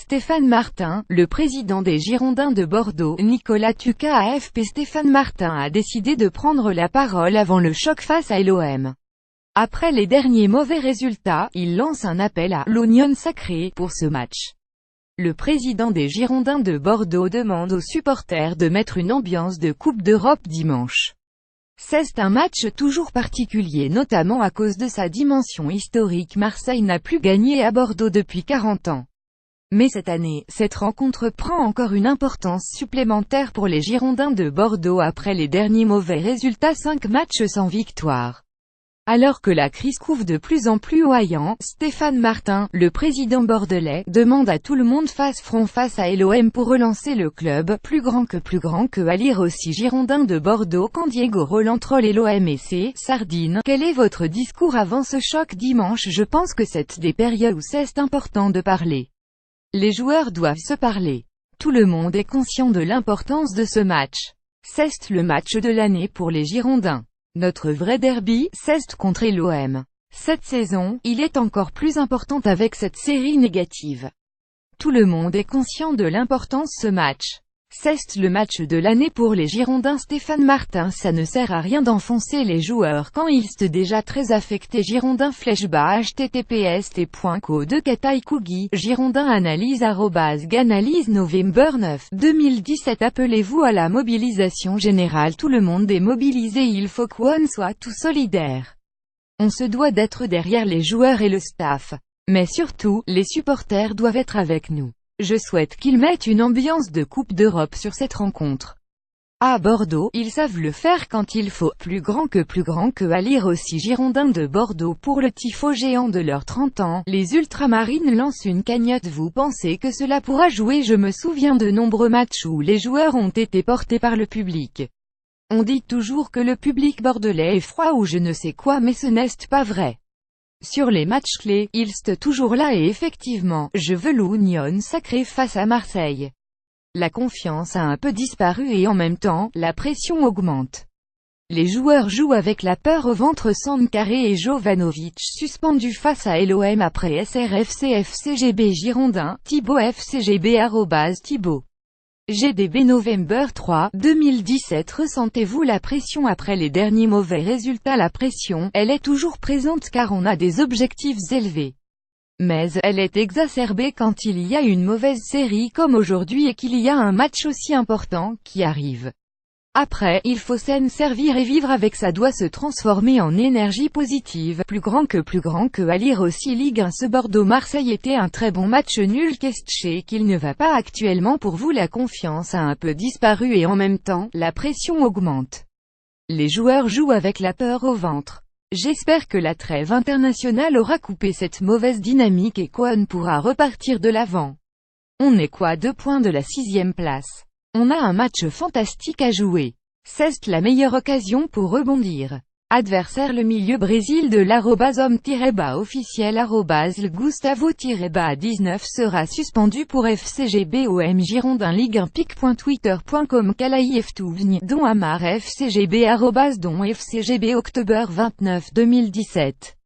Stéphane Martin, le président des Girondins de Bordeaux, Nicolas Tuca AFP. Stéphane Martin a décidé de prendre la parole avant le choc face à l'OM. Après les derniers mauvais résultats, il lance un appel à l'Oignon Sacré pour ce match. Le président des Girondins de Bordeaux demande aux supporters de mettre une ambiance de Coupe d'Europe dimanche. C'est un match toujours particulier, notamment à cause de sa dimension historique. Marseille n'a plus gagné à Bordeaux depuis 40 ans. Mais cette année, cette rencontre prend encore une importance supplémentaire pour les Girondins de Bordeaux après les derniers mauvais résultats, 5 matchs sans victoire. Alors que la crise couvre de plus en plus Oyant, Stéphane Martin, le président bordelais, demande à tout le monde fasse front face à l'OM pour relancer le club, plus grand que à lire aussi Girondins de Bordeaux. Quand Diego Roland troll l'OM et ses sardines, quel est votre discours avant ce choc dimanche? Je pense que c'est des périodes où c'est important de parler. Les joueurs doivent se parler. Tout le monde est conscient de l'importance de ce match. C'est le match de l'année pour les Girondins. Notre vrai derby, c'est contre l'OM. Cette saison, il est encore plus important avec cette série négative. Tout le monde est conscient de l'importance de ce match. C'est le match de l'année pour les Girondins. Stéphane Martin. Ça ne sert à rien d'enfoncer les joueurs quand ils sont déjà très affectés. Girondins https://t.co2kataikougi Girondins analyse @ganalyse November 9 2017. Appelez-vous à la mobilisation générale. Tout le monde est mobilisé, il faut qu'on soit tous solidaires. On se doit d'être derrière les joueurs et le staff. Mais surtout, les supporters doivent être avec nous. Je souhaite qu'ils mettent une ambiance de Coupe d'Europe sur cette rencontre. À Bordeaux, ils savent le faire quand il faut, plus grand que à lire aussi Girondins de Bordeaux pour le tifo géant de leurs 30 ans, les Ultramarines lancent une cagnotte. Vous pensez que cela pourra jouer? Je me souviens de nombreux matchs où les joueurs ont été portés par le public. On dit toujours que le public bordelais est froid ou je ne sais quoi, mais ce n'est pas vrai. Sur les matchs clés, ils sont toujours là et effectivement, je veux l'Oignon Sacré face à Marseille. La confiance a un peu disparu et en même temps, la pression augmente. Les joueurs jouent avec la peur au ventre. Sankaré et Jovanovic suspendus face à l'OM après SRFC FCGB Girondins, Thibaut FCGB @Thibaut. GDB November 3 2017. Ressentez-vous la pression après les derniers mauvais résultats? La pression, elle est toujours présente car on a des objectifs élevés. Mais elle est exacerbée quand il y a une mauvaise série comme aujourd'hui et qu'il y a un match aussi important qui arrive. Après, il faut s'en servir et vivre avec. Ça doit se transformer en énergie positive. Plus grand que à lire aussi Ligue 1. Ce Bordeaux-Marseille était un très bon match nul. Qu'est-ce qu'il ne va pas actuellement pour vous? La confiance a un peu disparu et en même temps, la pression augmente. Les joueurs jouent avec la peur au ventre. J'espère que la trêve internationale aura coupé cette mauvaise dynamique et qu'on pourra repartir de l'avant. On est quoi 2 points de la 6e place. On a un match fantastique à jouer. C'est la meilleure occasion pour rebondir. Adversaire le milieu Brésil de @homme-officiel @le Gustavo-19 sera suspendu pour FCGB OM Girondins Ligue 1 pic.twitter.com Kalaï dont Amar FCGB @don FCGB octobre 29 2017.